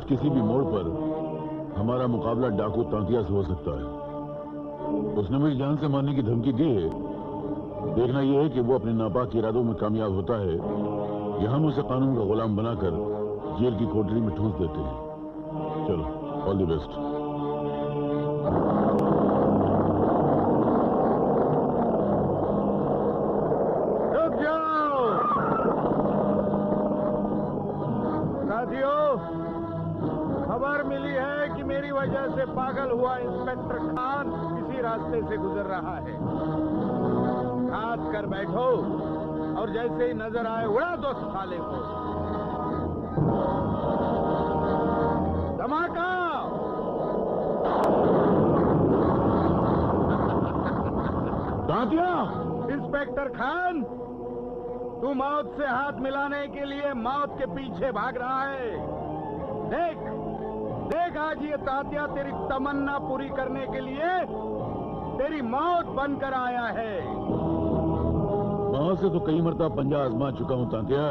आज किसी भी मोड़ पर हमारा मुकाबला डाकू तांतिया से हो सकता है। उसने मुझे जान से मारने की धमकी दी है। देखना यह है कि वो अपने नापाक इरादों में कामयाब होता है या हम उसे कानून का गुलाम बनाकर जेल की कोठरी में ठूंस देते हैं। चलो, ऑल द बेस्ट। रुक जाओ साथियों, खबर मिली है कि मेरी वजह से पागल हुआ इंस्पेक्टर खान इसी रास्ते से गुजर रहा है। हाथ कर बैठो और जैसे ही नजर आए उड़ा दो साले को। धमाका! तांतिया! इंस्पेक्टर खान, तू मौत से हाथ मिलाने के लिए मौत के पीछे भाग रहा है। देख देख, आज ये तांतिया तेरी तमन्ना पूरी करने के लिए तेरी मौत बनकर आया है। मौत से तो कई मरतबा पंजा आजमा चुका हूं तांतिया,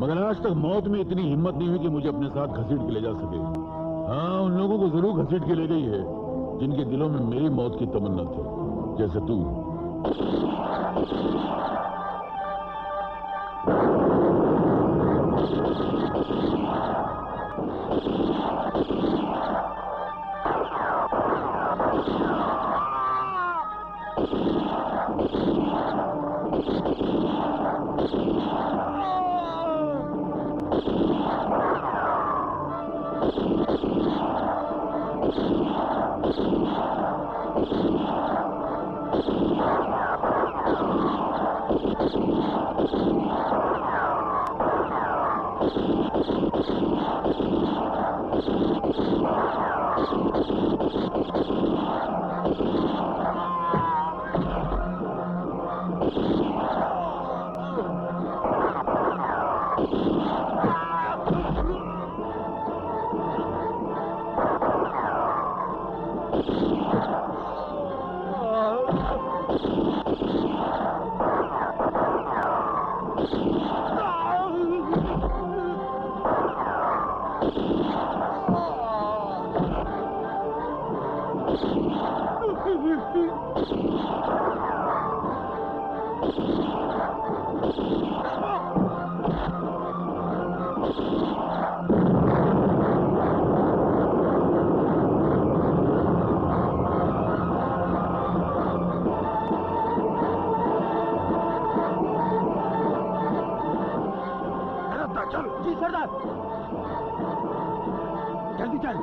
मगर आज तक मौत में इतनी हिम्मत नहीं हुई कि मुझे अपने साथ घसीट के ले जा सके। हाँ, उन लोगों को जरूर घसीट के ले गई है जिनके दिलों में मेरी मौत की तमन्ना थी, जैसे तू। जी सरदार, जल्दी चल।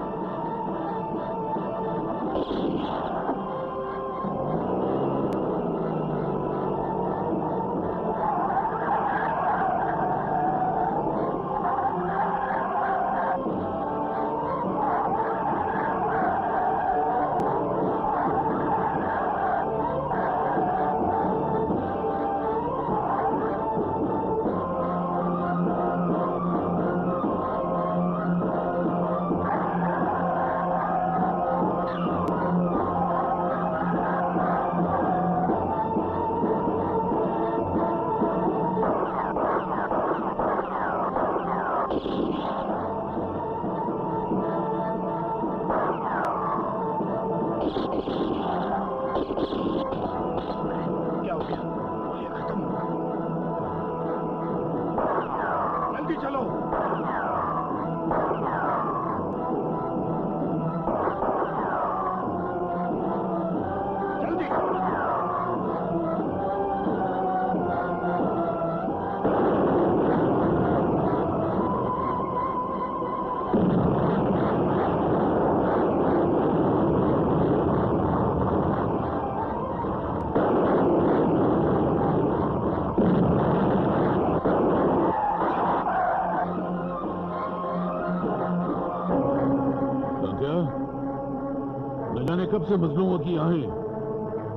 कब से मजलूमों की आहें,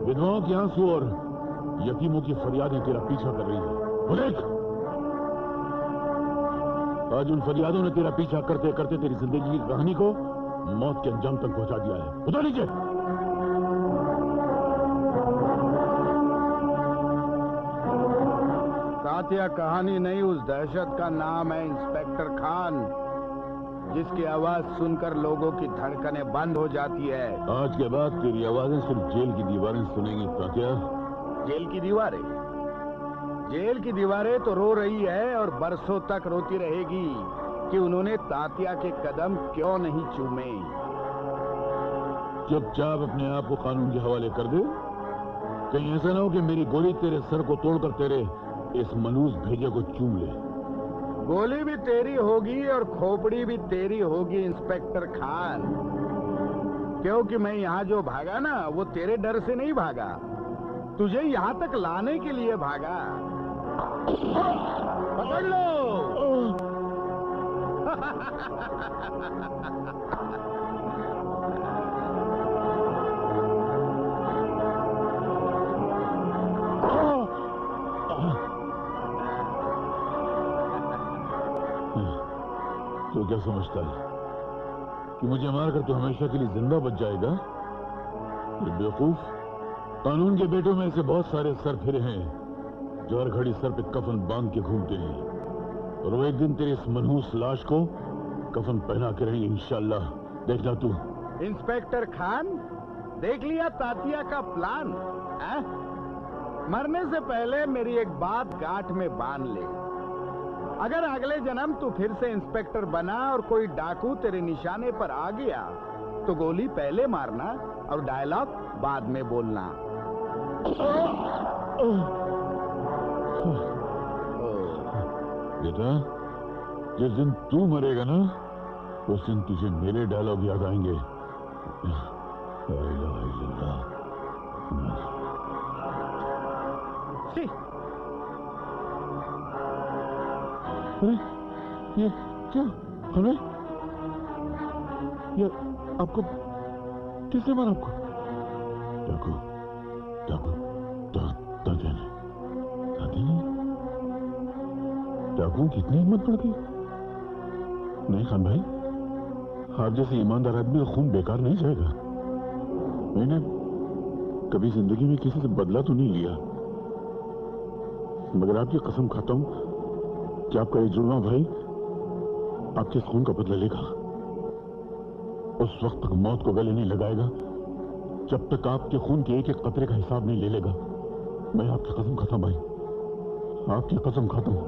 विधवाओं की आंसू और यतीमों की फरियादें तेरा पीछा कर रही है। वो देख, आज उन फरियादों ने तेरा पीछा करते करते तेरी जिंदगी की कहानी को मौत के अंजाम तक पहुंचा दिया है। उतार लीजिए। तांतिया कहानी नहीं, उस दहशत का नाम है इंस्पेक्टर खान। जिसकी आवाज सुनकर लोगों की धड़कनें बंद हो जाती है। आज के बाद तेरी आवाजें सिर्फ जेल की दीवारें सुनेंगी तात्या। जेल की दीवारें? जेल की दीवारें तो रो रही है और बरसों तक रोती रहेगी कि उन्होंने तात्या के कदम क्यों नहीं चूमे। चुपचाप अपने आप को कानून के हवाले कर दे। कहीं ऐसा ना हो कि मेरी गोली तेरे सर को तोड़कर तेरे इस मनूस भेजे को चूम ले। गोली भी तेरी होगी और खोपड़ी भी तेरी होगी इंस्पेक्टर खान, क्योंकि मैं यहाँ जो भागा ना वो तेरे डर से नहीं भागा, तुझे यहाँ तक लाने के लिए भागा। पकड़ लो। तो क्या समझता है कि मुझे मारकर तो हमेशा के लिए जिंदा बच जाएगा? ये बेवकूफ, कानून के बेटों में ऐसे बहुत सारे सर फिरे हैं जो हर घड़ी सर पे कफन बांध के घूमते हैं, और वो एक दिन तेरे इस मनहूस लाश को कफन पहना के रहेंगे इंशाल्लाह। देखना तू। इंस्पेक्टर खान, देख लिया तातिया का प्लान? मरने से पहले मेरी एक बात गांठ में बांध ले। अगर अगले जन्म तू फिर से इंस्पेक्टर बना और कोई डाकू तेरे निशाने पर आ गया तो गोली पहले मारना और डायलॉग बाद में बोलना। बेटा, जिस दिन तू मरेगा ना उस दिन तुझे मेरे डायलॉग याद आएंगे। अरे ये क्या? हमें ये आपको किसने मारा? आपको डाकू डाकू दादा ने डाकू कितनी हिम्मत पड़ गई। नहीं खान भाई, आप जैसे ईमानदार आदमी का खून बेकार नहीं जाएगा। मैंने कभी जिंदगी में किसी से बदला तो नहीं लिया, मगर आपकी कसम खाता हूं कि आपका ये जुड़वा भाई आपके खून का बदला लेगा। उस वक्त तक मौत को गले नहीं लगाएगा जब तक आपके खून के एक एक कतरे का हिसाब नहीं ले लेगा। मैं आपकी कसम खाता हूं भाई, आपकी कसम खाता हूं।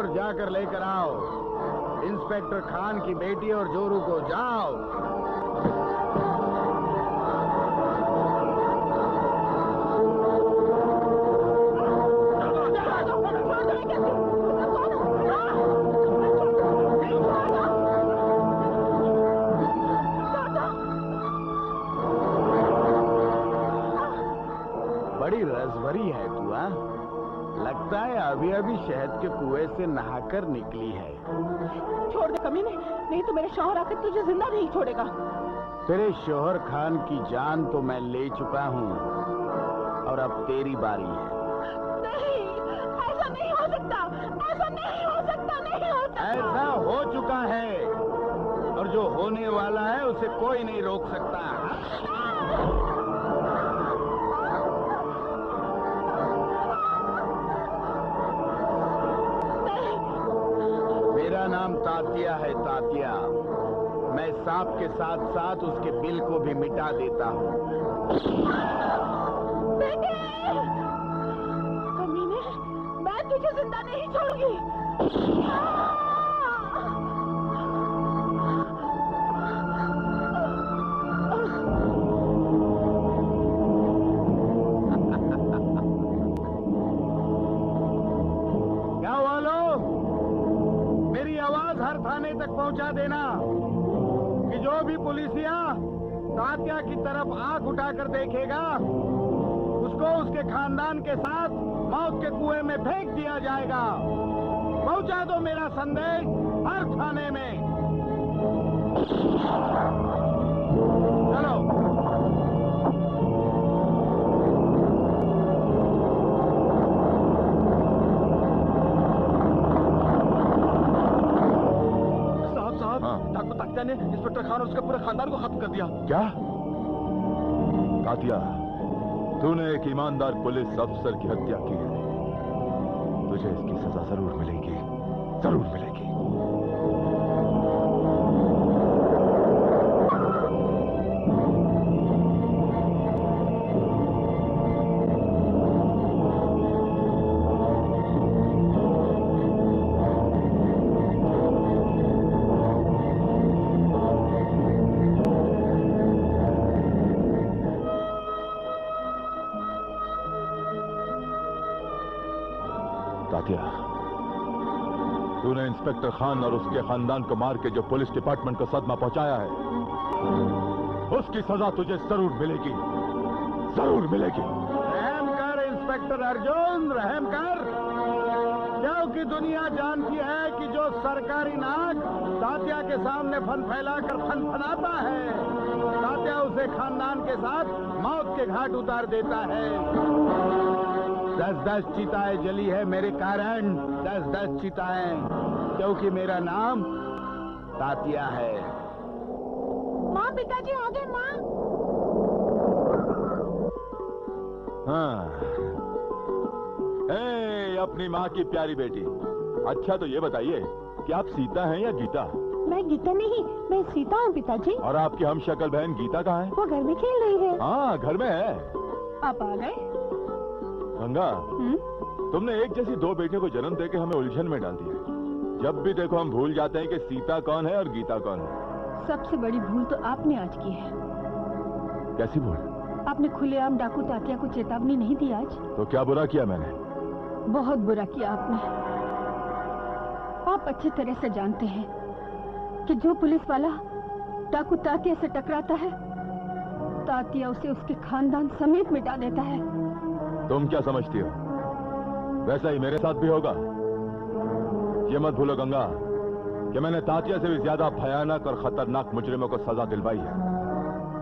जाकर लेकर आओ इंस्पेक्टर खान की बेटी और जोरू को। जाओ। बड़ी रसभरी है तू, हाँ? लगता है अभी अभी शहद के कुएं से नहाकर निकली है। छोड़ दे कमीने, नहीं तो मेरे शौहर आकर तुझे जिंदा नहीं छोड़ेगा। तेरे शौहर खान की जान तो मैं ले चुका हूँ और अब तेरी बारी है। नहीं, ऐसा नहीं हो सकता, ऐसा नहीं हो सकता, नहीं हो सकता। ऐसा हो चुका है और जो होने वाला है उसे कोई नहीं रोक सकता। मेरा नाम तात्या है, तात्या। मैं सांप के साथ साथ उसके बिल को भी मिटा देता हूँ। बेटे! कमीने, मैं तुझे जिंदा नहीं छोड़ूंगी। क्या वालों, मेरी आवाज हर थाने तक पहुंचा देना कि जो भी पुलिसिया तात्या की तरफ आंख उठाकर देखेगा उसको उसके खानदान के साथ मौत के कुएं में फेंक दिया जाएगा। पहुंचा दो मेरा संदेश हर थाने में। चलो। डाकू तात्या ने इंस्पेक्टर खान और उसके पूरे खानदान को खत्म कर दिया। क्या? तात्या, तूने एक ईमानदार पुलिस अफसर की हत्या की है। तुझे इसकी सजा जरूर मिलेगी, जरूर मिलेगी। तात्या, तूने इंस्पेक्टर खान और उसके खानदान को मार के जो पुलिस डिपार्टमेंट को सदमा पहुंचाया है, उसकी सजा तुझे जरूर मिलेगी, जरूर मिलेगी। रहम कर इंस्पेक्टर अर्जुन, रहम कर। क्योंकि दुनिया जानती है कि जो सरकारी नाक तात्या के सामने फन फैलाकर फनफनाता है, तात्या उसे खानदान के साथ मौत के घाट उतार देता है। 10-10 चिताएं जली है मेरे कारण, 10-10 चिताएं, क्योंकि मेरा नाम तात्या है। माँ, पिताजी आ गए। माँ, हाँ, अपनी माँ की प्यारी बेटी। अच्छा तो ये बताइए कि आप सीता हैं या गीता? मैं गीता नहीं, मैं सीता हूँ पिताजी। और आपकी हमशक्ल बहन गीता कहाँ है? वो घर में खेल रही है। हाँ, घर में है। आप आ गए? गंगा, तुमने एक जैसी दो बेटियों को जन्म देके हमें उलझन में डाल दिया। जब भी देखो हम भूल जाते हैं कि सीता कौन है और गीता कौन है। सबसे बड़ी भूल तो आपने आज की है। कैसी भूल? आपने खुलेआम डाकू तात्या को चेतावनी नहीं दी आज। तो क्या बुरा किया मैंने? बहुत बुरा किया आपने। आप अच्छी तरह से जानते हैं कि जो पुलिस वाला डाकू तात्या से टकराता है, तात्या उसे उसके खानदान समेत मिटा देता है। तुम क्या समझती हो? वैसा ही मेरे साथ भी होगा। ये मत भूलो गंगा कि मैंने तात्या से भी ज्यादा भयानक और खतरनाक मुजरिमों को सजा दिलवाई है।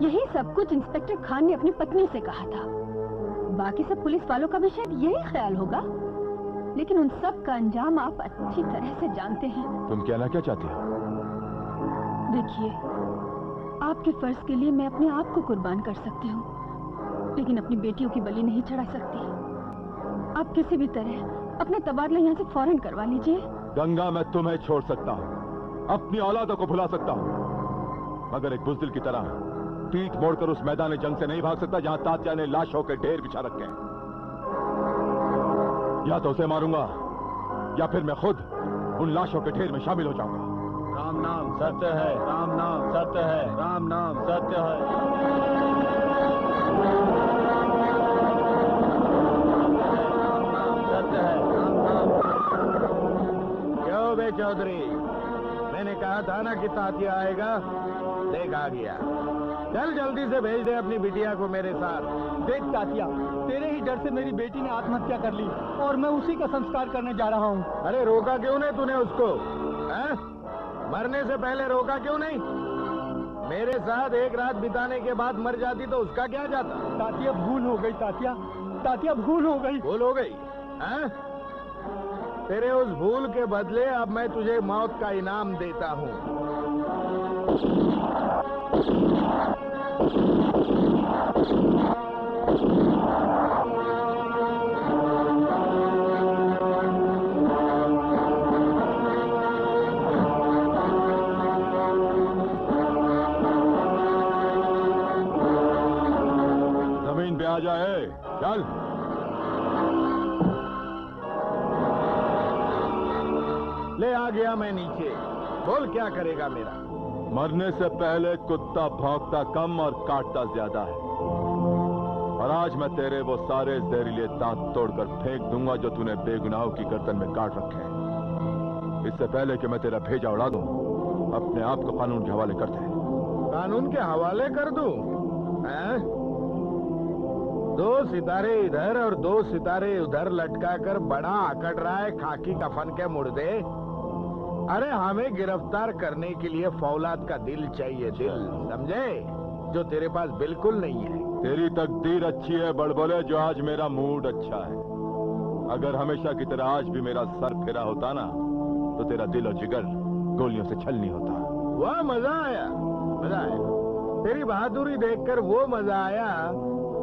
यही सब कुछ इंस्पेक्टर खान ने अपनी पत्नी से कहा था। बाकी सब पुलिस वालों का भी शायद यही ख्याल होगा, लेकिन उन सब का अंजाम आप अच्छी तरह से जानते हैं। तुम कहना क्या चाहती हो? देखिए, आपके फर्ज के लिए मैं अपने आप को कुर्बान कर सकती हूँ, लेकिन अपनी बेटियों की बलि नहीं चढ़ा सकती। आप किसी भी तरह अपना तबादला यहाँ से फौरन करवा लीजिए। गंगा, मैं तुम्हें छोड़ सकता हूँ, अपनी औलादों को भुला सकता हूँ, मगर एक बुज़दिल की तरह पीठ मोड़कर उस मैदान जंग से नहीं भाग सकता जहाँ तात्या ने लाशों के ढेर बिछा रखे हैं। या तो उसे मारूंगा या फिर मैं खुद उन लाशों के ढेर में शामिल हो जाऊंगा। राम नाम सत्य है, राम नाम सत्य है, राम नाम सत्य है। सत्य है, राम नाम। क्यों बे चौधरी, मैंने कहा था ना कि तात्या आएगा। देख आ गया। चल जल्दी से भेज दे अपनी बिटिया को मेरे साथ। देख तातिया, तेरे ही डर से मेरी बेटी ने आत्महत्या कर ली और मैं उसी का संस्कार करने जा रहा हूँ। अरे रोका क्यों नहीं तूने उसको? हैं? मरने से पहले रोका क्यों नहीं? मेरे साथ एक रात बिताने के बाद मर जाती तो उसका क्या जाता? तातिया भूल हो गई तातिया, तातिया भूल हो गई। भूल हो गई? हैं? तेरे उस भूल के बदले अब मैं तुझे मौत का इनाम देता हूँ। जमीन पे आ जाए, चल। ले आ गया मैं नीचे। बोल क्या करेगा मेरा? मरने से पहले कुत्ता भौंकता कम और काटता ज्यादा है। और आज मैं तेरे वो सारे जहरीले दांत तोड़कर फेंक दूंगा जो तूने बेगुनाहों की गर्दन में काट रखे हैं। इससे पहले कि मैं तेरा भेजा उड़ा दूं, अपने आप को कानून के हवाले कर दे। कानून के हवाले कर दूं? हैं? 2 सितारे इधर और 2 सितारे उधर लटकाकर बड़ा अकड़ रहा है खाकी कफन के मुर्दे। अरे हमें गिरफ्तार करने के लिए फौलाद का दिल चाहिए, दिल, समझे? जो तेरे पास बिल्कुल नहीं है। तेरी तकदीर अच्छी है बड़बोले, जो आज मेरा मूड अच्छा है। अगर हमेशा की तरह आज भी मेरा सर फेरा होता ना, तो तेरा दिल और जिगर गोलियों से छलनी होता। वाह, मजा आया, मजा आया। तेरी बहादुरी देखकर वो मजा आया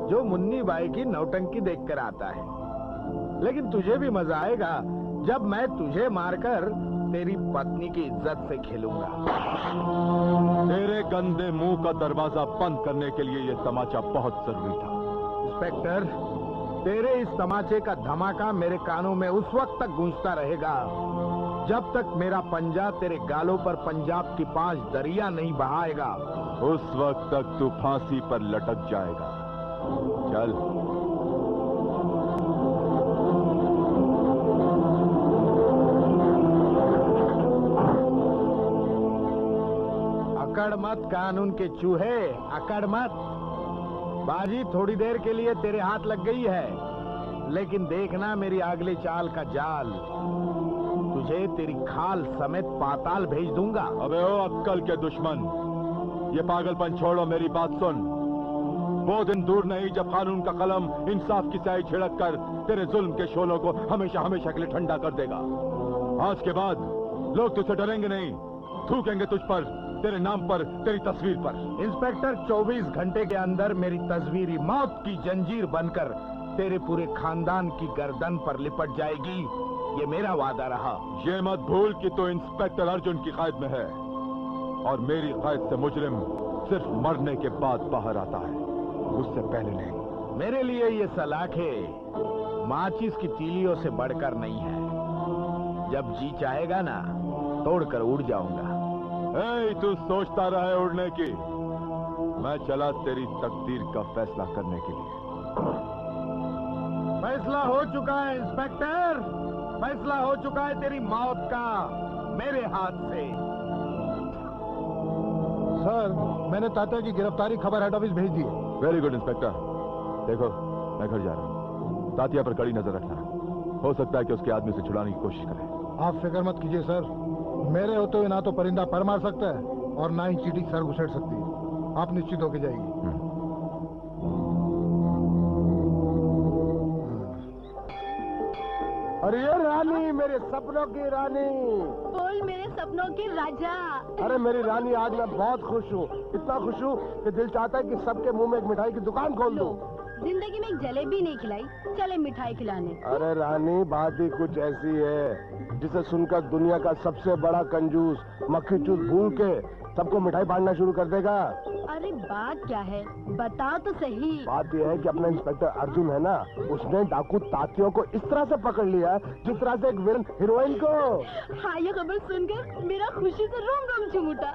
जो मुन्नी बाई की नौटंकी देखकर आता है। लेकिन तुझे भी मजा आएगा जब मैं तुझे मारकर तेरी पत्नी की इज्जत से खेलूंगा। तेरे गंदे मुंह का दरवाजा बंद करने के लिए यह तमाचा बहुत जरूरी था। इंस्पेक्टर, तेरे इस तमाचे का धमाका मेरे कानों में उस वक्त तक गूंजता रहेगा जब तक मेरा पंजा तेरे गालों पर पंजाब की 5 दरिया नहीं बहाएगा। उस वक्त तक तू फांसी पर लटक जाएगा। चल। अकड़ मत कानून के चूहे, अकड़ मत। बाजी थोड़ी देर के लिए तेरे हाथ लग गई है, लेकिन देखना मेरी अगली चाल का जाल। तुझे तेरी खाल समेत पाताल भेज दूंगा। अबे ओ अक्कल के दुश्मन, ये पागलपन छोड़ो, मेरी बात सुन। वो दिन दूर नहीं जब कानून का कलम इंसाफ की स्याही छिड़क कर तेरे जुल्म के शोलों को हमेशा हमेशा के लिए ठंडा कर देगा। आज के बाद लोग तुझसे डरेंगे नहीं, थूकेंगे तुझ पर, तेरे नाम पर, तेरी तस्वीर पर। इंस्पेक्टर, 24 घंटे के अंदर मेरी तस्वीर मौत की जंजीर बनकर तेरे पूरे खानदान की गर्दन पर लिपट जाएगी। ये मेरा वादा रहा। ये मत भूल कि तो इंस्पेक्टर अर्जुन की कैद में है और मेरी कैद से मुजरिम सिर्फ मरने के बाद बाहर आता है, उससे पहले नहीं। मेरे लिए ये सलाखें माचिस की तीलियों से बढ़कर नहीं है। जब जी चाहेगा ना, तोड़कर उड़ जाऊंगा। तू सोचता रहे उड़ने की, मैं चला तेरी तकदीर का फैसला करने के लिए। फैसला हो चुका है इंस्पेक्टर, फैसला हो चुका है तेरी मौत का मेरे हाथ से। सर, मैंने तात्या की गिरफ्तारी खबर हेड ऑफिस भेज दी है। Very good inspector. देखो, मैं घर जा रहा हूँ। तात्या पर कड़ी नजर रखना। हो सकता है कि उसके आदमी से छुड़ाने की कोशिश करें। आप फिक्र मत कीजिए सर, मेरे होते हुए ना तो परिंदा पर मार सकता है और ना ही चींटी सर घुसेड़ सकती है। आप निश्चित होके जाइए। अरे रानी, मेरे सपनों की रानी। बोल मेरे सपनों की राजा। अरे मेरी रानी, आज मैं बहुत खुश हूँ, इतना खुश हूँ कि दिल चाहता है कि सबके मुंह में एक मिठाई की दुकान खोल दूं। जिंदगी में एक जलेबी नहीं खिलाई, चले मिठाई खिलाने। अरे रानी, बात ही कुछ ऐसी है जिसे सुनकर दुनिया का सबसे बड़ा कंजूस मक्खी चूस भूल के सबको मिठाई बांटना शुरू कर देगा। अरे बात क्या है, बताओ तो सही। बात यह है कि अपना इंस्पेक्टर अर्जुन है ना, उसने डाकू तातियों को इस तरह से पकड़ लिया जिस तरह से एक विलन हीरोइन को। हाँ, ये खबर सुनकर मेरा खुशी से रोम रोम झूम उठा।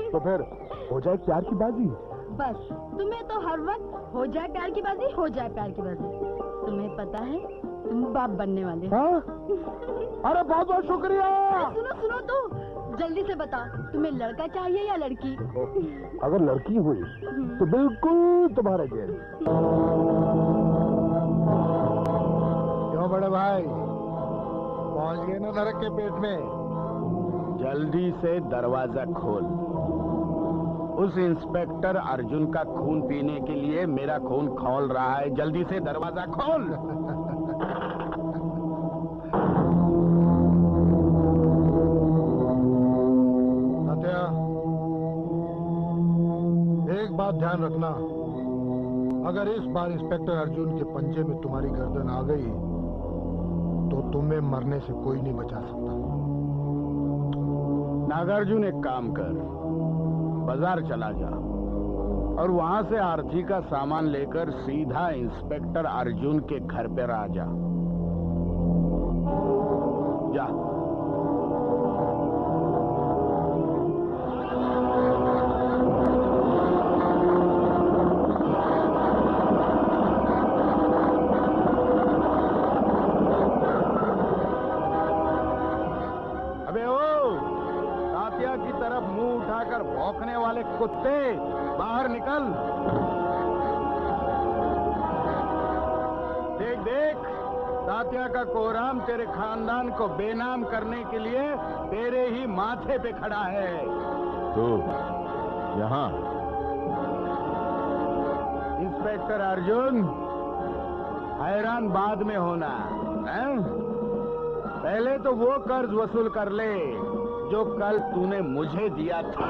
तो फिर हो जाए प्यार की बाजी। बस तुम्हें तो हर वक्त हो जाए प्यार की बाजी, हो जाए प्यार की बाजी। तुम्हें पता है तुम बाप बनने वाले हो। हाँ? अरे बहुत बहुत शुक्रिया। सुनो सुनो, तो जल्दी से बता, तुम्हें लड़का चाहिए या लड़की? अगर लड़की हुई तो बिल्कुल तुम्हारे जैसी। क्यों बड़े भाई, पहुंच गए ना नरक के पेट में? जल्दी से दरवाजा खोल। उस इंस्पेक्टर अर्जुन का खून पीने के लिए मेरा खून खौल रहा है। जल्दी से दरवाजा खोल। सत्या, एक बात ध्यान रखना, अगर इस बार इंस्पेक्टर अर्जुन के पंजे में तुम्हारी गर्दन आ गई तो तुम्हें मरने से कोई नहीं बचा सकता। नागार्जुन, एक काम कर, बाजार चला जा और वहां से आरती का सामान लेकर सीधा इंस्पेक्टर अर्जुन के घर पर आ जा। जा। अबे ओ, तात्या की तरफ मुंह उठाकर भौंकने वाले कुत्ते, बाहर निकल। देख देख, तात्या का कोहराम तेरे खानदान को बेनाम करने के लिए तेरे ही माथे पे खड़ा है। तू यहाँ? इंस्पेक्टर अर्जुन, हैरान बाद में होना है? पहले तो वो कर्ज वसूल कर ले जो कल तूने मुझे दिया था।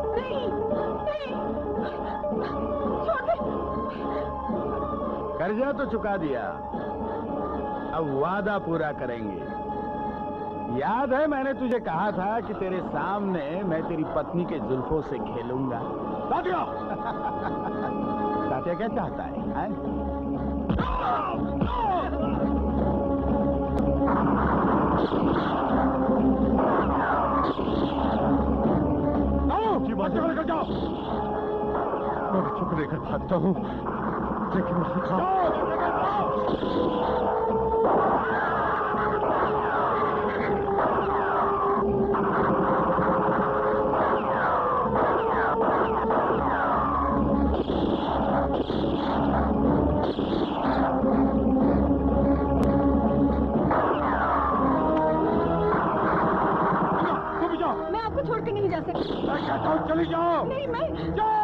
नहीं, नहीं, छोड़ दे। कर्जा तो चुका दिया, अब वादा पूरा करेंगे। याद है मैंने तुझे कहा था कि तेरे सामने मैं तेरी पत्नी के जुल्फों से खेलूंगा। तात्या! तात्या क्या चाहता है? कर जाओ। मैं चुप लेकर भागता हूँ, लेकिन मैं आपको छोड़ के नहीं जा सकती। मैं कहता हूँ चली जाओ। नहीं, मैं जाओ।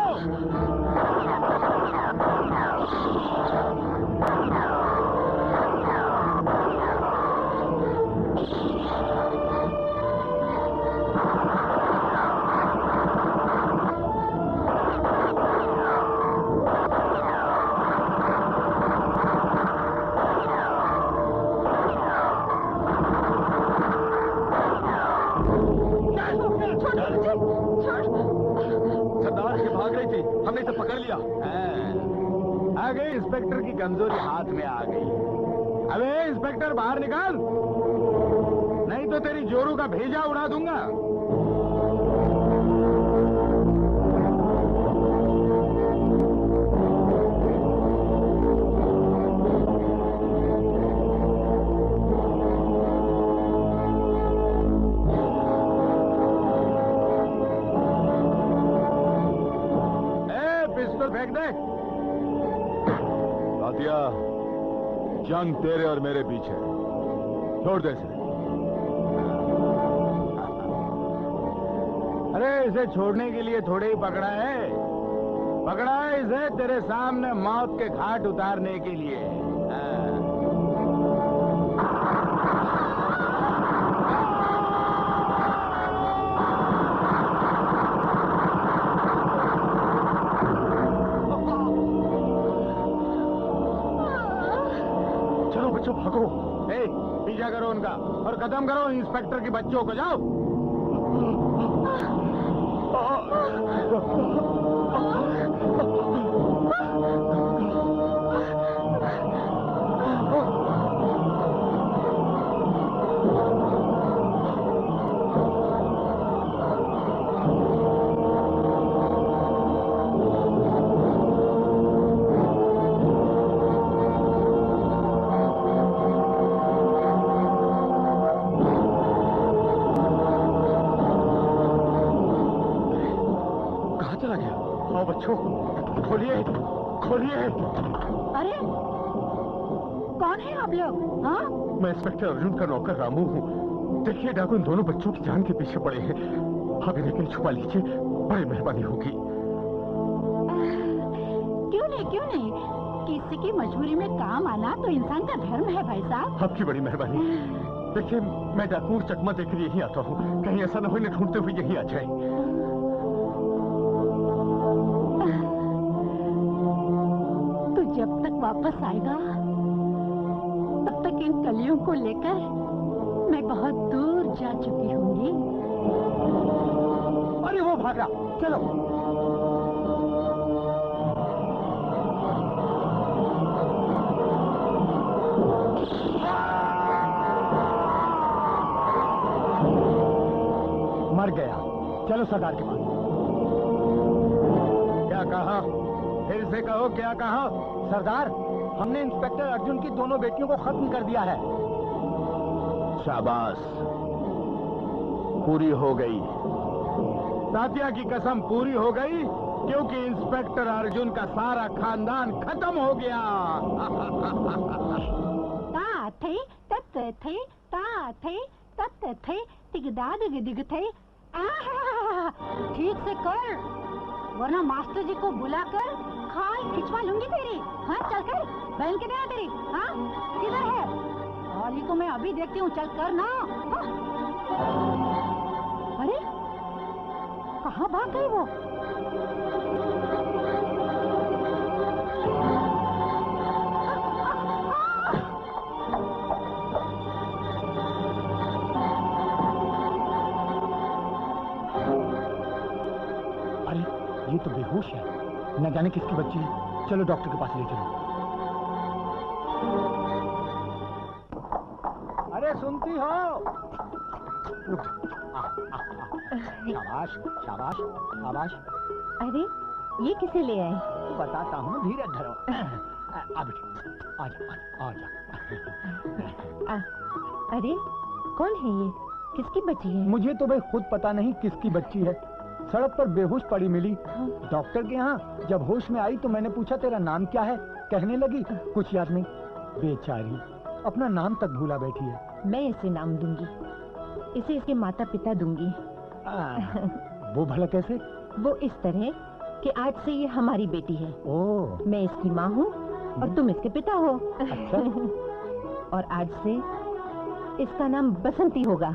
सरदार ये भाग रही थी, हमने इसे पकड़ लिया। आ गई, इंस्पेक्टर की कमजोरी हाथ में आ गई। अबे इंस्पेक्टर, बाहर निकाल, नहीं तो तेरी जोरू का भेजा उड़ा दूंगा। फेंक दे। तात्या, जंग तेरे और मेरे बीच है, छोड़ दे इसे। अरे इसे छोड़ने के लिए थोड़े ही पकड़ा है, पकड़ा है इसे तेरे सामने मौत के घाट उतारने के लिए। बच्चों भागो। पीछा करो उनका और खत्म करो इंस्पेक्टर के बच्चों को। जाओ। आओ बच्चों, खोलिए खोलिए। अरे कौन है आप लोग? हाँ, मैं इंस्पेक्टर अर्जुन का नौकर रामू हूँ। देखिए डाकू इन दोनों बच्चों की जान के पीछे पड़े हैं। आप इन्हें कहीं छुपा लीजिए, बड़ी मेहरबानी होगी। क्यों नहीं क्यों नहीं, किसी की मजबूरी में काम आना तो इंसान का धर्म है भाई साहब। आपकी बड़ी मेहरबानी। देखिए मैं डाकू और चकमा देकर यही आता हूँ, कहीं ऐसा न हो इन्हें ढूंढते हुए यही आ जाए। तू जब तक वापस आएगा तब तक इन कलियों को लेकर मैं बहुत दूर जा चुकी होंगी। अरे वो भागा, चलो। मर गया। चलो सरदार के पास। क्या कहा? फिर से कहो, क्या कहा? सरदार, हमने इंस्पेक्टर अर्जुन की दोनों बेटियों को खत्म कर दिया है। शाबाश, पूरी हो गई। तात्या की कसम पूरी हो गई, क्योंकि इंस्पेक्टर अर्जुन का सारा खानदान खत्म हो गया। ता थे तत थे ता थे तत थे दिगदा दिग थे। आहा, ठीक से कर, वरना मास्टर जी को बुलाकर खाल खिंचवा लूंगी तेरी। हाँ चल कर, बहन किधर है तेरी? हाँ किधर है? खाली को मैं अभी देखती हूँ, चल कर ना। हाँ। अरे कहाँ भाग गई वो? अरे ये तो बेहोश है, न जाने किसकी बच्ची है। चलो डॉक्टर के पास ले चलो। अरे सुनती हो? शाबाश शाबाश शाबाश। अरे ये किसे ले आए? बताता हूँ, धीरे धरो। आ बेटी, आ जा। अरे कौन है ये? किसकी बच्ची है? मुझे तो भाई खुद पता नहीं किसकी बच्ची है। सड़क पर बेहोश पड़ी मिली। डॉक्टर के यहाँ जब होश में आई तो मैंने पूछा तेरा नाम क्या है, कहने लगी कुछ याद नहीं। बेचारी अपना नाम तक भूला बैठी है। मैं इसे नाम दूंगी, इसे इसके माता पिता दूंगी। वो भला कैसे? वो इस तरह कि आज से ये हमारी बेटी है। ओह, मैं इसकी माँ हूँ और तुम इसके पिता हो। अच्छा। और आज से इसका नाम बसंती होगा।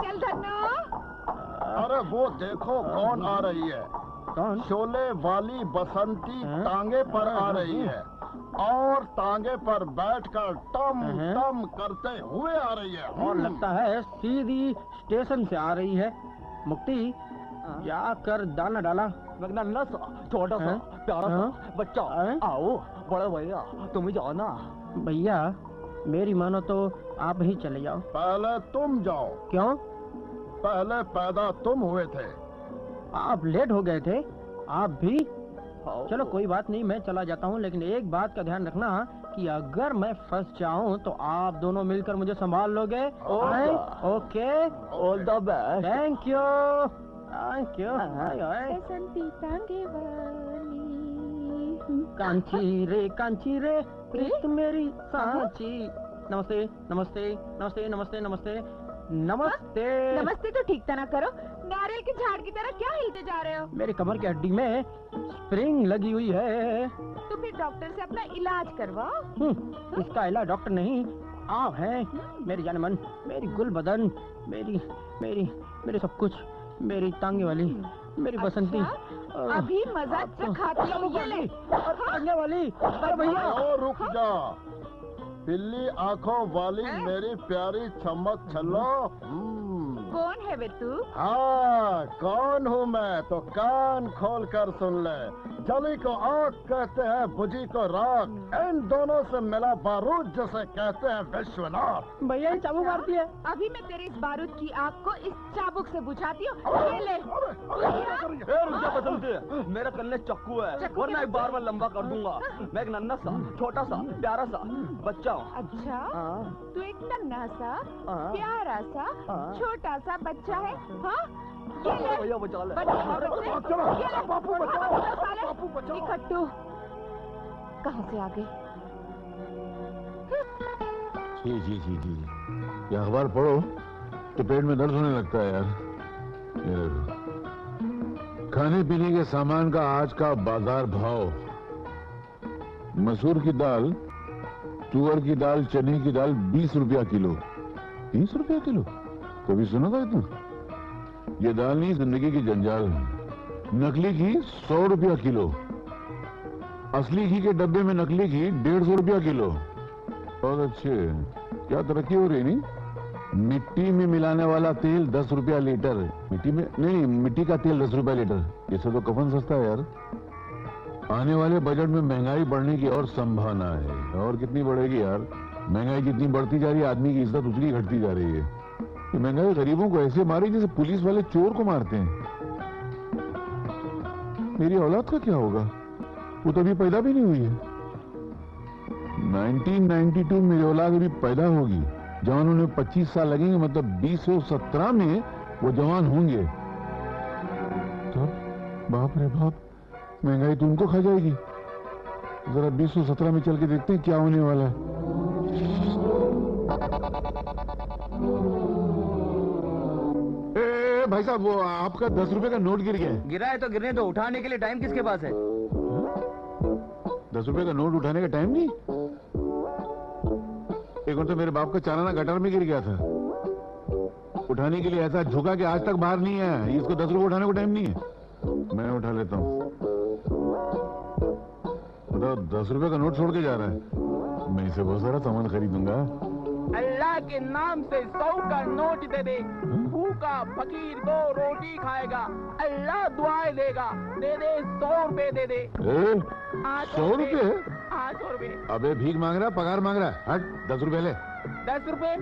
चल धन्नो। अरे वो देखो कौन आ रही है। कौन? शोले वाली बसंती टांगे पर आ रही है और टांगे पर बैठकर टम टम करते हुए आ रही है। और लगता है सीधी स्टेशन से आ रही है। मुक्ति क्या कर दाना डाला। नन्ना सा छोटा सा प्यारा सा बच्चा। आओ बड़े भैया तुम ही जाओ ना। भैया मेरी मानो तो आप ही चले जाओ। पहले तुम जाओ। क्यों? पहले पैदा तुम हुए थे। आप लेट हो गए थे। आप भी? चलो कोई बात नहीं, मैं चला जाता हूँ, लेकिन एक बात का ध्यान रखना कि अगर मैं फंस जाऊँ तो आप दोनों मिलकर मुझे संभाल लोगे। Okay, all the best. Thank you thank you. Basanti टांगे वाली। कांची रे प्रीत मेरी सांची। नमस्ते नमस्ते नमस्ते नमस्ते नमस्ते नमस्ते। नमस्ते तो ठीक तरह करो। नारियल के झाड़ की तरह क्या हिलते जा रहे हो? मेरी कमर की हड्डी में स्प्रिंग लगी हुई है। तो फिर डॉक्टर से अपना इलाज करवाओ। इसका इलाज डॉक्टर नहीं, आप हैं। मेरी जान मन, मेरी गुल बदन, मेरी मेरी मेरी सब कुछ, मेरी टांगे वाली, मेरी बसंती। अभी मजा चखाती हूँ। ये ले। टांगे वाली। अरे भैया रुक जा। बिल्ली आंखों वाली मेरी प्यारी चमक छल्लो। कौन है बे तू? हाँ कौन हूँ मैं, तो कान खोल कर सुन ले। जली को आग कहते हैं, बुझी को राख। इन दोनों से मिला बारूद जिसे कहते हैं विश्वनाथ। भैया ये चाबुक मारती है। अभी मैं तेरे इस बारूद की आग को इस चाबुक से बुझाती हूँ। ये ले। मेरे कन्ने चक्कू है, वरना एक बार में लंबा कर दूंगा। मैं एक नन्ना सा छोटा सा प्यारा सा बच्चा हूँ। अच्छा तू एक नन्हा सा प्यारा सा छोटा सा बच्चा है। हाँ भैया बचा ले। बापू बचाओ। इकट्ठू कहाँ से आ गए? जी जी जी जी, ये अखबार पढ़ो तो पेट में दर्द होने लगता है यार। ये देखो, खाने पीने के सामान का आज का बाजार भाव। मसूर की दाल, तुअर की दाल, चने की दाल 20 रुपया किलो। 30 रुपया किलो? कभी सुना था इतना? ये दाल नहीं, जिंदगी की जंजाल है। नकली घी 100 रुपया किलो। असली घी के डब्बे में नकली घी 150 रुपया किलो। बहुत अच्छे, क्या तरक्की हो रही नहीं। मिट्टी में मिलाने वाला तेल 10 रुपया लीटर। मिट्टी में नहीं, मिट्टी का तेल 10 रुपया लीटर। इससे तो कफन सस्ता है यार। आने वाले बजट में महंगाई बढ़ने की और संभावना है। और कितनी बढ़ेगी यार। महंगाई जितनी बढ़ती जा रही है, आदमी की इज्जत उतनी घटती जा रही है। ये महंगाई गरीबों को ऐसे मारे जैसे पुलिस वाले चोर को मारते हैं। मेरी औलाद का क्या होगा? वो तो अभी पैदा भी नहीं हुई है। 1992 मेरी औलाद अभी पैदा होगी। जवान होने 25 साल लगेंगे, मतलब 2017 में वो जवान होंगे। तो बाप रे बाप, महंगाई तो उनको खा जाएगी। जरा 2017 में चल के देखते हैं क्या होने वाला है। भाई साहब, वो आपका 10 रुपए का नोट गिर गया है। गिरा है तो गिरने दो, उठाने के लिए टाइम किसके पास है? 10 रुपए का नोट उठाने का टाइम नहीं। एक बार तो मेरे बाप का चालाना गटर में गिर गया था। उठाने के लिए ऐसा झुका कि आज तक बाहर नहीं आया। इसको 10 रुपए उठाने को टाइम नहीं है। मैं उठा लेता हूँ। बताओ, 10 रुपए का नोट छोड़ के जा रहा है। मैं इसे बहुत सारा सामान खरीदूंगा। अल्लाह के नाम से 100 का नोट दे दे। भूखा फकीर 2 रोटी खाएगा, अल्लाह दुआएं देगा। दे दे 100 रुपए दे दे। 100 रुपए? 800 रुपए। अबे भीख मांग रहा, पगार मांग रहा है। हट, 10 रुपए ले। 10 रुपए?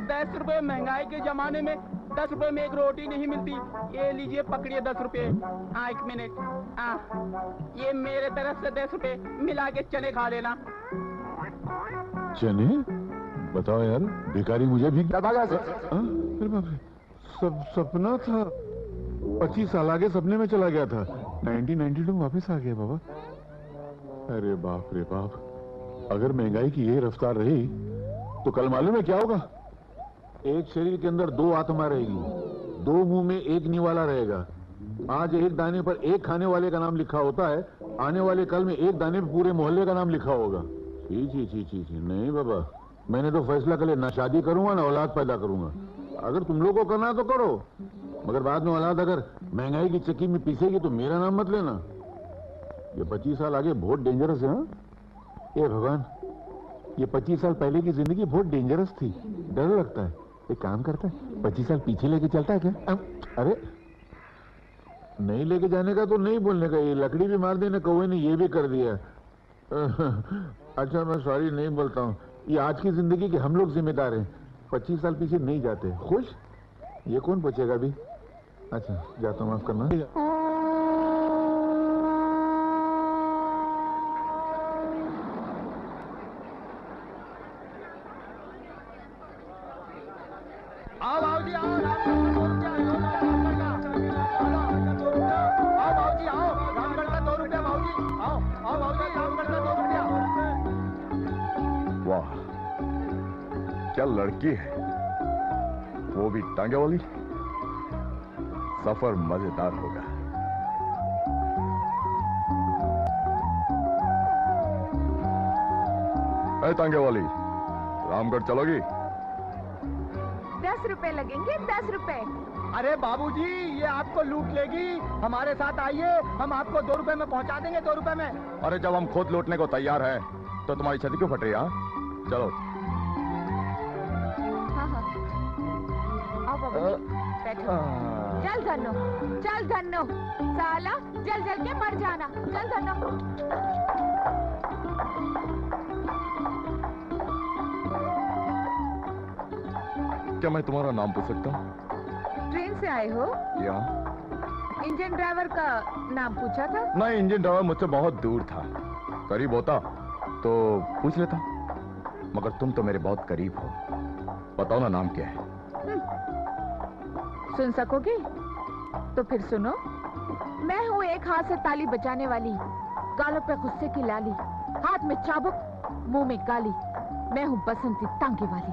10 रुपए महंगाई के जमाने में 10 रुपए में एक रोटी नहीं मिलती। ये लीजिए, पकड़िए 10 रुपए। 1 मिनट, ये मेरे तरफ से 10 रुपए मिला के चने खा लेना। चने? बताओ यार, भिखारी मुझे भीख भागा से। सब सपना था। 25 साल आगे सपने में चला गया था। 1992 में वापस आ गया बाबा। अरे बाप रे बाप, अगर महंगाई की ये रफ्तार रही तो कल मालूम है क्या होगा? एक शरीर के अंदर 2 आत्मा रहेगी, 2 मुंह में एक निवाला रहेगा। आज एक दाने पर एक खाने वाले का नाम लिखा होता है, आने वाले कल में एक दाने पर पूरे मोहल्ले का नाम लिखा होगा। जी जी जी जी जी, नहीं बाबा, मैंने तो फैसला कर लिया, ना शादी करूंगा ना औलाद पैदा करूंगा। अगर तुम लोग को करना है तो करो, मगर बाद में औलाद अगर महंगाई की चक्की में पीसेगी तो मेरा नाम मत लेना। ये 25 साल आगे बहुत डेंजरस है। हाँ? ये भगवान, ये 25 साल पहले की जिंदगी बहुत डेंजरस थी, डर लगता है। एक काम करता है, 25 साल पीछे लेके चलता है क्या? अरे नहीं लेके जाने का तो नहीं बोलने का, ये लकड़ी भी मार देने कौवे ने ये भी कर दिया। अच्छा मैं सॉरी नहीं बोलता हूँ, ये आज की जिंदगी के हम लोग जिम्मेदार हैं, 25 साल पीछे नहीं जाते। खुश? ये कौन पूछेगा अभी? अच्छा जाता हूँ, माफ करना। आओ बाबूजी आओ, आओ बाबूजी आओ, रामगढ़ का 2 रुपया बाबूजी, आओ आओ बाबूजी, रामगढ़ का 2 रुपया। वाह क्या लड़की है, वो भी टांगे वाली। सफर मजेदार होगा। ए टांगे वाली, रामगढ़ चलोगी? 10 रुपए लगेंगे, 10 रुपए। अरे बाबूजी ये आपको लूट लेगी, हमारे साथ आइए, हम आपको 2 रुपए में पहुंचा देंगे, 2 रुपए में। अरे जब हम खुद लूटने को तैयार हैं, तो तुम्हारी छाती क्यों फट रही है? चलो। हाँ हाँ आओ बाबूजी बैठो। चल धन्नो, चल धन्नो, साला जल जल के मर जाना, चल धन्नो। क्या मैं तुम्हारा नाम पूछ सकता हूँ? ट्रेन से आए हो? या इंजन ड्राइवर का नाम पूछा था? नहीं, इंजन ड्राइवर मुझसे बहुत दूर था, करीब होता तो पूछ लेता, मगर तुम तो मेरे बहुत करीब हो। बताओ ना नाम क्या है? सुन सकोगे? तो फिर सुनो। मैं हूँ एक हाथ से ताली बजाने वाली, गालों पे गुस्से की लाली, हाथ में चाबुक, मुंह में गाली। मैं हूँ बसंती टांगे वाली।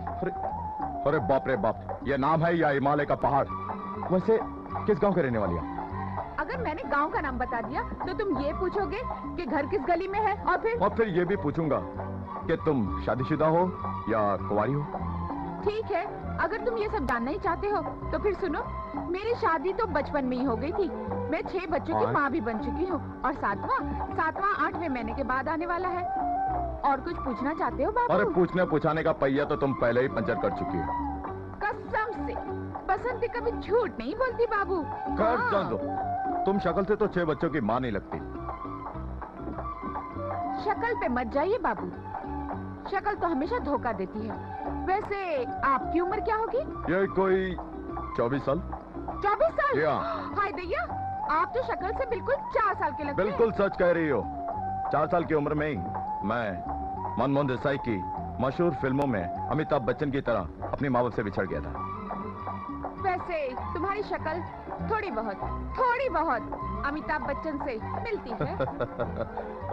अरे बाप रे बाप, ये नाम है या हिमालय का पहाड़? वैसे किस गांव के रहने वाली है? अगर मैंने गांव का नाम बता दिया तो तुम ये पूछोगे कि घर किस गली में है, और फिर ये भी पूछूंगा कि तुम शादीशुदा हो या कुंवारी हो। ठीक है, अगर तुम ये सब जानना ही चाहते हो तो फिर सुनो। मेरी शादी तो बचपन में ही हो गई थी। मैं 6 बच्चों की माँ भी बन चुकी हूँ, और 7वां 8वें महीने के बाद आने वाला है। और कुछ पूछना चाहते हो बाबू? अरे पूछने पूछाने का पहिया तो तुम पहले ही पंचर कर चुकी हो। कसम से बसंती कभी झूठ नहीं बोलती बाबू। कर जान दो, तुम शक्ल से तो 6 बच्चों की माँ नहीं लगती। शक्ल पे मत जाइए बाबू, शक्ल तो हमेशा धोखा देती है। वैसे आपकी उम्र क्या होगी? ये कोई 24 साल। 24 साल? या। हाय दैया, आप तो शक्ल से बिल्कुल 4 साल के लगते हैं। बिल्कुल सच कह रही हो। 4 साल की उम्र में ही मैं मनमोहन देसाई की मशहूर फिल्मों में अमिताभ बच्चन की तरह अपनी माँ बाप से बिछड़ गया था। वैसे तुम्हारी शक्ल थोड़ी बहुत अमिताभ बच्चन से मिलती है।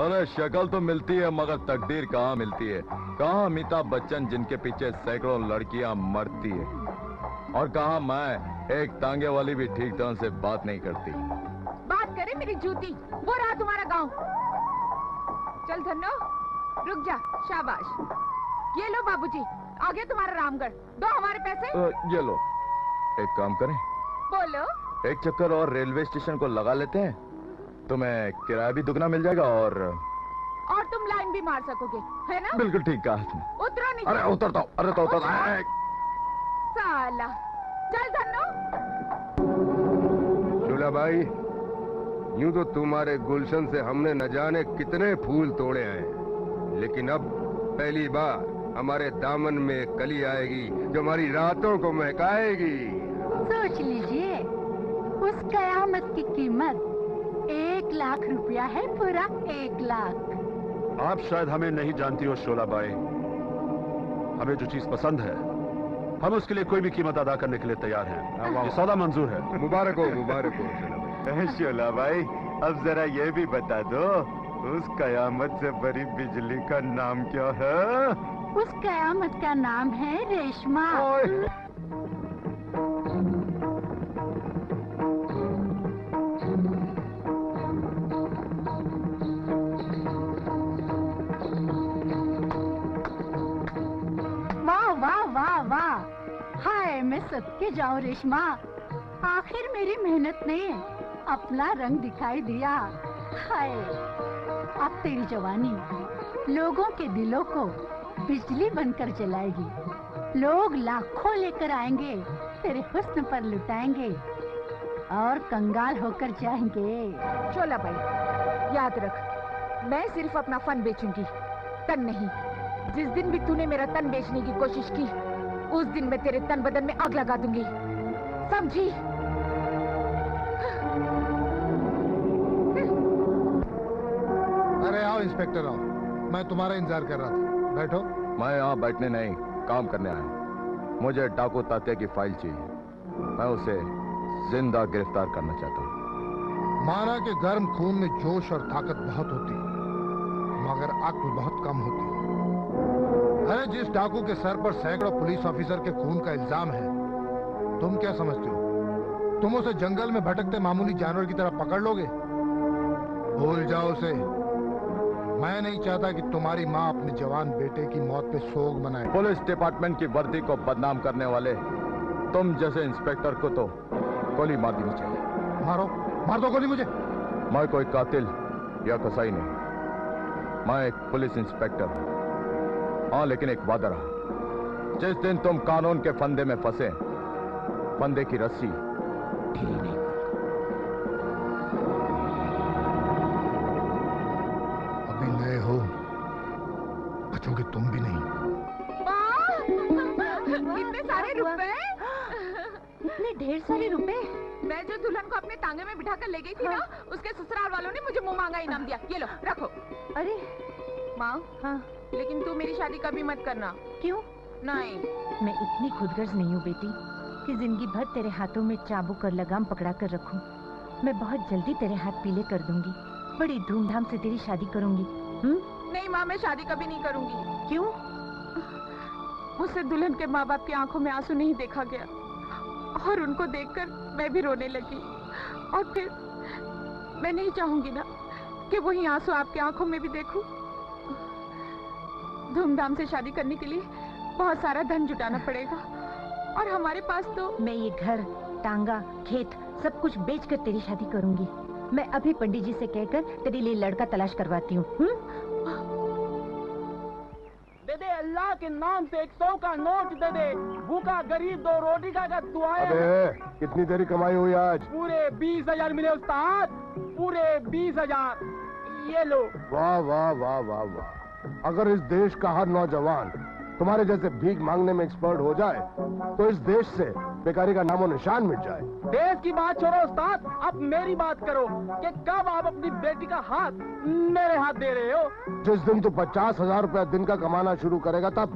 अरे शक्ल तो मिलती है, मगर तकदीर कहाँ मिलती है? कहाँ अमिताभ बच्चन जिनके पीछे सैकड़ों लड़कियां मरती है, और कहाँ मैं एक टांगे वाली भी ठीक तरह से बात नहीं करती। बात करे मेरी जूती, वो रहा तुम्हारा गांव। चल धन्नो, रुक जा, शाबाश। ये लो बाबूजी, आ गया तुम्हारा रामगढ़। दो हमारे पैसे। ये लो, एक काम करें? बोलो। एक चक्कर और रेलवे स्टेशन को लगा लेते हैं, तुम्हें किराया भी दुगना मिल जाएगा, और तुम लाइन भी मार सकोगे, है ना? बिल्कुल ठीक कहा। उतरो नीचे। अरे उतरता हूँ, अरे तो उतर। साला, चल धन्नो। शोला भाई, यूं तो तुम्हारे गुलशन से हमने न जाने कितने फूल तोड़े हैं, लेकिन अब पहली बार हमारे दामन में कली आएगी जो हमारी रातों को महकाएगी। सोच लीजिए, उस कयामत की कीमत 1 लाख रुपया है, पूरा 1 लाख। आप शायद हमें नहीं जानती हो शोला बाई, हमें जो चीज पसंद है हम उसके लिए कोई भी कीमत अदा करने के लिए तैयार हैं। ये सौदा मंजूर है। मुबारक हो शोला भाई। शोला भाई, अब जरा ये भी बता दो, उस कयामत से बड़ी बिजली का नाम क्या है? उस कयामत का नाम है रेशमा। मैं सबके जाऊं रेशमा, आखिर मेरी मेहनत ने अपना रंग दिखाई दिया। हाय, अब तेरी जवानी लोगों के दिलों को बिजली बनकर जलाएगी। लोग लाखों लेकर आएंगे, तेरे हुस्न पर लुटाएंगे और कंगाल होकर जाएंगे। शोला भाई, याद रख, मैं सिर्फ अपना फन बेचूंगी, तन नहीं। जिस दिन भी तूने मेरा तन बेचने की कोशिश की, उस दिन मैं तेरे तन बदन में आग लगा दूंगी, समझी? अरे आओ इंस्पेक्टर आओ, मैं तुम्हारा इंतजार कर रहा था। बैठो। मैं यहाँ बैठने नहीं, काम करने आया। मुझे डाकू तात्या की फाइल चाहिए। मैं उसे जिंदा गिरफ्तार करना चाहता हूँ। माना कि गर्म खून में जोश और ताकत बहुत होती है, मगर अक्ल बहुत कम होती है। अरे जिस डाकू के सर पर सैकड़ों पुलिस ऑफिसर के खून का इल्जाम है, तुम क्या समझते हो तुम उसे जंगल में भटकते मामूली जानवर की तरह पकड़ लोगे? भूल जाओ उसे। मैं नहीं चाहता कि तुम्हारी माँ अपने जवान बेटे की मौत पे सोग मनाए। पुलिस डिपार्टमेंट की वर्दी को बदनाम करने वाले तुम जैसे इंस्पेक्टर को तो गोली मार देनी चाहिए। मारो, मार दो गोली मुझे। मैं कोई कातिल या कसाई नहीं, मैं एक पुलिस इंस्पेक्टर हूं। हाँ, लेकिन एक वादा रहा, जिस दिन तुम कानून के फंदे में फंसे, फंदे की रस्सी ढीली नहीं। अभी नए हो, बचोगे तुम भी नहीं। इतने सारे रुपए, इतने ढेर सारे रुपए। मैं जो दुल्हन को अपने टांगे में बिठाकर ले गई थी ना, उसके ससुराल वालों ने मुझे मुंह मांगा इनाम दिया। ये लो, रखो। अरे माँ, हाँ, लेकिन तू मेरी शादी कभी मत करना। क्यों? नहीं, मैं इतनी खुदगर्ज नहीं हूँ बेटी कि जिंदगी भर तेरे हाथों में चाबुक और लगाम पकड़ा कर रखूं। मैं बहुत जल्दी तेरे हाथ पीले कर दूंगी, बड़ी धूमधाम से तेरी शादी करूंगी। नहीं माँ, मैं शादी कभी नहीं करूंगी। क्यों? मुझसे दुल्हन के माँ बाप की आंखों में आंसू नहीं देखा गया, और उनको देखकर मैं भी रोने लगी। और फिर मैं नहीं चाहूंगी ना कि वही आंसू आपकी आंखों में भी देखूं। धूमधाम से शादी करने के लिए बहुत सारा धन जुटाना पड़ेगा, और हमारे पास तो। मैं ये घर, टांगा, खेत सब कुछ बेचकर तेरी शादी करूंगी। मैं अभी पंडित जी से कहकर तेरे लिए लड़का तलाश करवाती हूँ। दे दे, अल्लाह के नाम से 100 का नोट दे दे। भूखा गरीब 2 रोटी का दुआया। अबे, कितनी तेरी कमाई हुई आज? पूरे 20,000 मिले उस्ताद, पूरे 20,000। ये लो। वाह वाह वाह वाह वाह। अगर इस देश का हर नौजवान तुम्हारे जैसे भीख मांगने में एक्सपर्ट हो जाए, तो इस देश से बेकारी का नामो निशान मिट जाए। देश की बात छोड़ो उस्ताद, अब मेरी बात करो कि कब आप अपनी बेटी का हाथ मेरे हाथ दे रहे हो? जिस दिन तू 50,000 रुपया दिन का कमाना शुरू करेगा तब।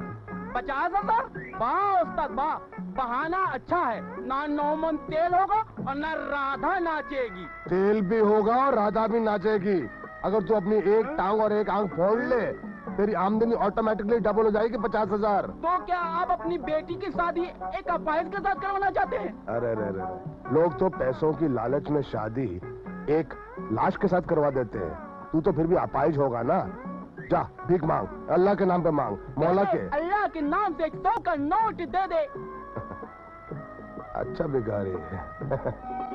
50,000? वाह उस्ताद वाह, बहाना अच्छा है। ना 9 मन तेल होगा और ना राधा नाचेगी। तेल भी होगा और राधा भी नाचेगी। अगर तू अपनी एक टांग और एक आंख फोड़ ले, तेरी आमदनी ऑटोमेटिकली डबल हो जाएगी 50,000। तो क्या आप अपनी बेटी की शादी एक अपाहिज के साथ करवाना चाहते हैं? अरे रे रे, लोग तो पैसों की लालच में शादी एक लाश के साथ करवा देते हैं। तू तो फिर भी अपाहिज होगा ना। जा भीख मांग, अल्लाह के नाम पे मांग, मौला के। अल्लाह के नाम से 100 का नोट दे दे। अच्छा भिखारी है।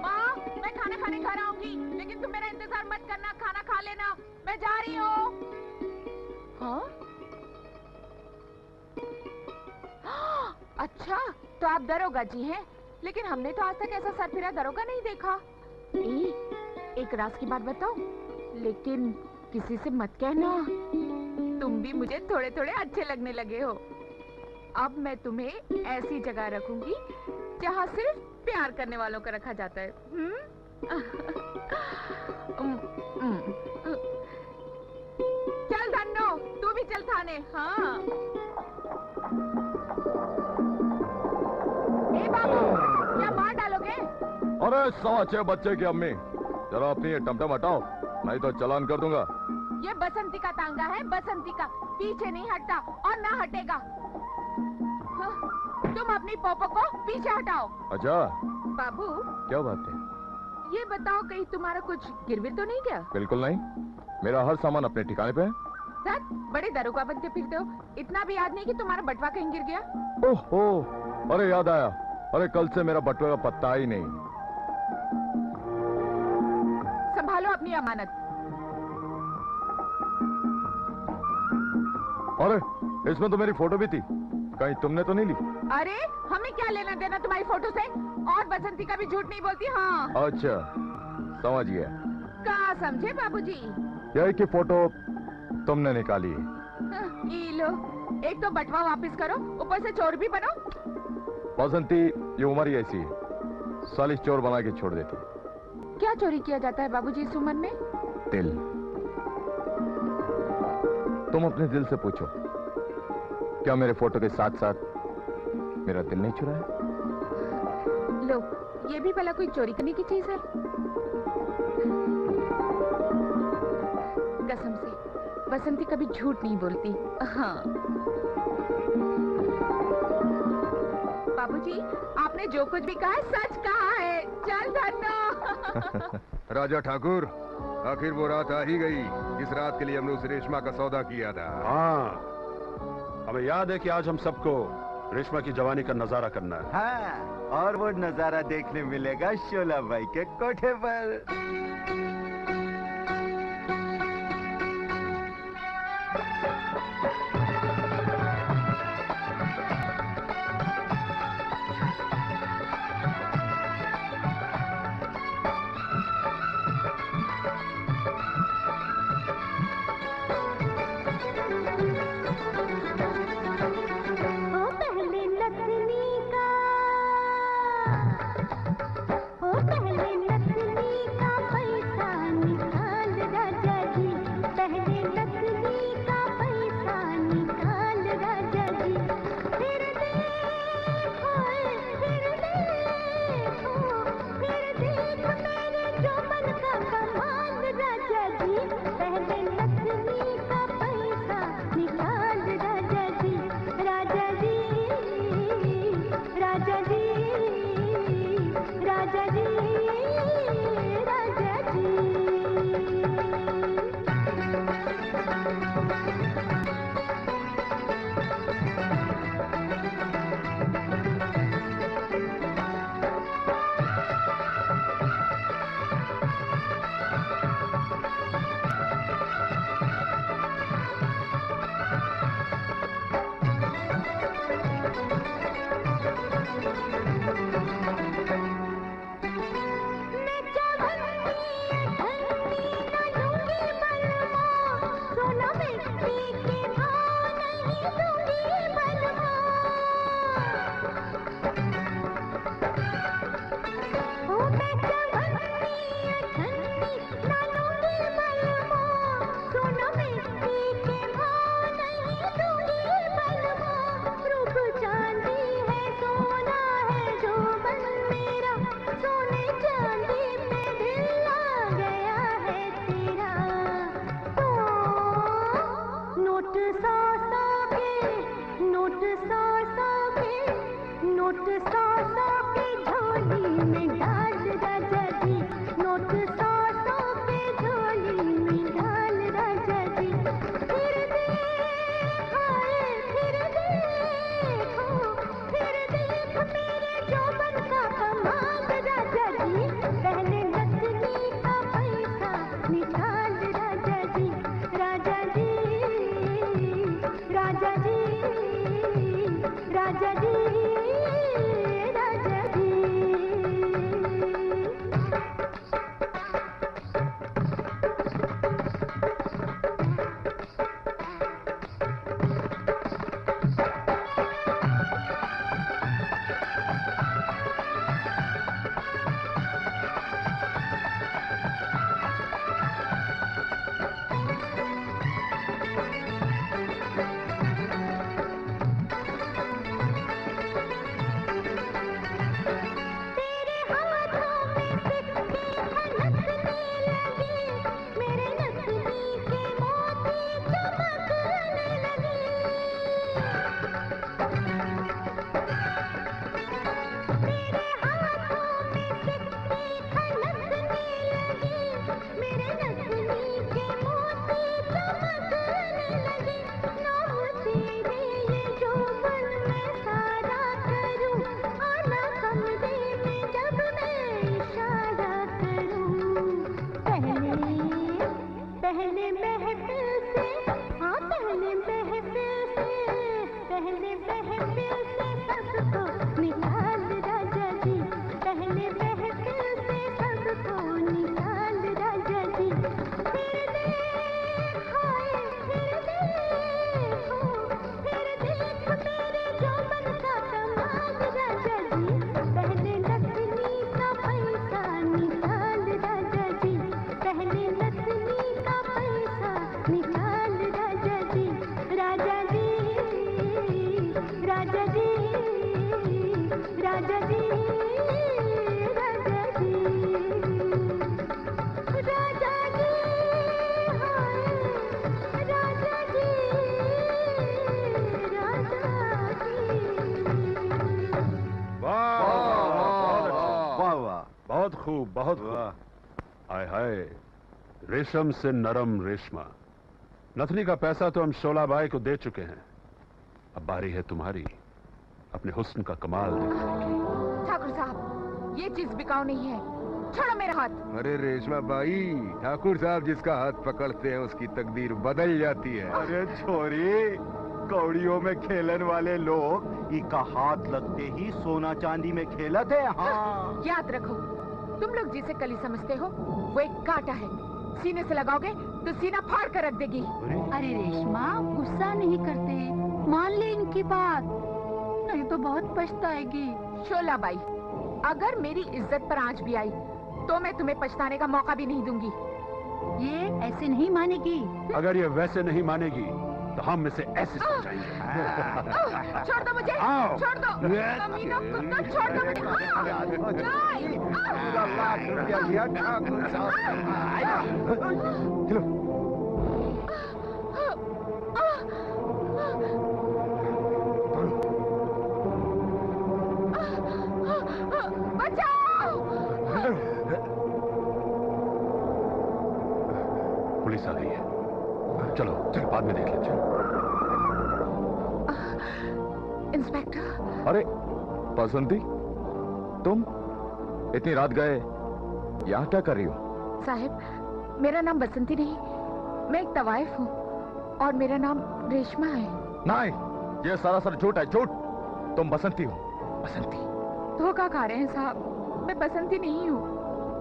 माँ, मैं खाना खाने घर आऊंगी, लेकिन तुम मेरा इंतजार मत करना, खाना खा लेना। मैं जा रही हूँ। हाँ? अच्छा, तो आप दरोगा जी हैं, लेकिन हमने तो आज तक ऐसा सरफिरा दरोगा नहीं देखा। एक राज की बात बताओ, लेकिन किसी से मत कहना। तुम भी मुझे थोड़े थोड़े अच्छे लगने लगे हो। अब मैं तुम्हें ऐसी जगह रखूंगी जहाँ सिर्फ प्यार करने वालों का रखा जाता है। चल धन्नो, तू भी चल थाने। हाँ। ए बाबू, क्या मार डालोगे? अरे 6.25 बच्चे की अम्मी, जरा अपनी ये टमटम हटाओ, नहीं तो चालान कर दूंगा। ये बसंती का तांगा है, बसंती का, पीछे नहीं हटता और ना हटेगा। हाँ, तुम अपनी पोपो को पीछे हटाओ। अच्छा बाबू, क्या बात है? ये बताओ, कहीं तुम्हारा कुछ गिरवी तो नहीं गया? बिल्कुल नहीं, मेरा हर सामान अपने ठिकाने पे है। सर, बड़े दरोगा बनते फिरते हो, इतना भी याद नहीं कि तुम्हारा बटवा कहीं गिर गया? ओहो, अरे याद आया, अरे कल से मेरा बटुए का पत्ता ही नहीं। संभालो अपनी अमानत। अरे इसमें तो मेरी फोटो भी थी, कहीं तुमने तो नहीं ली? अरे हमें क्या लेना देना तुम्हारी फोटो से? और बसंती का भी झूठ नहीं बोलती। हाँ अच्छा समझ गया। कहाँ समझे बाबूजी? यही की फोटो तुमने निकाली। ई लो, एक तो बटवा वापस करो, ऊपर से चोर भी बनो। बसंती ये उम्र ही ऐसी है, सालिश चोर बना के छोड़ देती। क्या चोरी किया जाता है बाबूजी इस उम्र में? दिल। तुम अपने दिल से पूछो, क्या मेरे फोटो के साथ साथ मेरा दिल नहीं चुराया? लो, ये भी भला कोई चोरी करने की चीज है? कसम से बसंती कभी झूठ नहीं बोलती। हाँ बाबूजी, आपने जो कुछ भी कहा सच कहा है। चल धन्नो। राजा ठाकुर, आखिर वो रात आ ही गई जिस रात के लिए हमने उस रेशमा का सौदा किया था। हाँ, हमें याद है कि आज हम सबको रेशमा की जवानी का नजारा करना है। हाँ, और वो नजारा देखने मिलेगा शोला भाई के कोठे पर। पहले नथनी का पैसा राजा जी राजा जी राजा जी राजा जी हाय राजा जी राजा जी। वाह वाह वाह, बहुत खूब, बहुत खूब। हाय हाय, रेशम से नरम रेशमा। नथनी का पैसा तो हम शोला बाई को दे चुके हैं, अब बारी है तुम्हारी अपने हुस्न का कमाल दिखाने की। ठाकुर साहब, ये चीज बिकाऊ नहीं है, छोड़ो मेरा हाथ। अरे रेशमा बाई, ठाकुर साहब जिसका हाथ पकड़ते हैं उसकी तकदीर बदल जाती है। अरे छोरी, कौड़ियों में खेलन वाले लोग इका हाथ लगते ही सोना चांदी में खेलते हैं। हाँ, याद रखो, तुम लोग जिसे कली समझते हो वो एक कांटा है, सीने से लगाओगे तो सीना फाड़ कर रख देगी। अरे रेशमा, गुस्सा नहीं करते, मान ले इनकी बात, नहीं तो बहुत पछताएगी। शोला बाई, अगर मेरी इज्जत पर आंच भी आई तो मैं तुम्हें पछताने का मौका भी नहीं दूंगी। ये ऐसे नहीं मानेगी। अगर ये वैसे नहीं मानेगी तो हम इसे ऐसे समझाएंगे। छोड़ दो मुझे, छोड़ दो, कमीना कुत्ता, छोड़ दो मुझे। लाख रुपया दिया ठाकुर साहब। चलो। बचाओ! पुलिस आ गई है, चलो चलो बाद में देख लेंगे। इंस्पेक्टर। अरे बसंती, तुम इतनी रात गए यहाँ क्या कर रही हो? साहब, मेरा नाम बसंती नहीं, मैं एक तवाइफ हूँ और मेरा नाम रेशमा है। नहीं, ये सरासर झूठ है, झूठ। तुम बसंती हो, बसंती। धोखा खा रहे हैं साहब, मैं बसंती नहीं हूँ,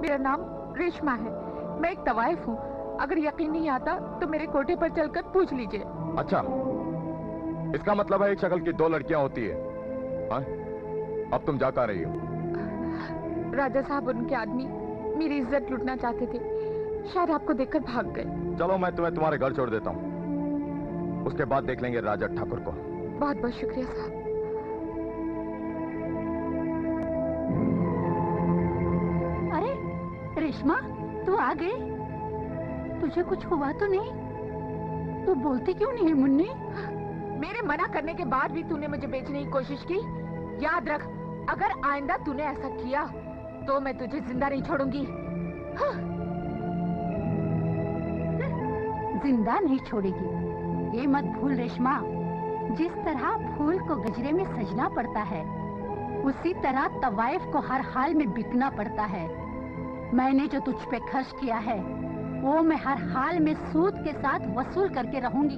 मेरा नाम रेशमा है, मैं एक तवाइफ हूँ। अगर यकीन नहीं आता तो मेरे कोठे पर चलकर पूछ लीजिए। अच्छा, इसका मतलब है एक शक्ल की दो लड़कियां होती है। हाँ? अब तुम जा कर रही हो? राजा साहब, उनके आदमी मेरी इज्जत लूटना चाहते थे, शायद आपको देखकर भाग गए। चलो मैं तुम्हें तुम्हारे घर छोड़ देता हूँ, उसके बाद देख लेंगे राजा ठाकुर को। बहुत बहुत शुक्रिया साहब। अरे रेशमा, तू आ गई? तुझे कुछ हुआ तो नहीं? तू बोलती क्यों नहीं है मुन्नी? मेरे मना करने के बाद भी तूने मुझे बेचने की कोशिश की। याद रख, अगर आइंदा तूने ऐसा किया तो मैं तुझे जिंदा नहीं छोड़ूंगी। जिंदा नहीं छोड़ेगी, ये मत भूल रेशमा। जिस तरह फूल को गजरे में सजना पड़ता है, उसी तरह तवाइफ को हर हाल में बिकना पड़ता है। मैंने जो तुझ पे खर्च किया है वो मैं हर हाल में सूद के साथ वसूल करके रहूंगी।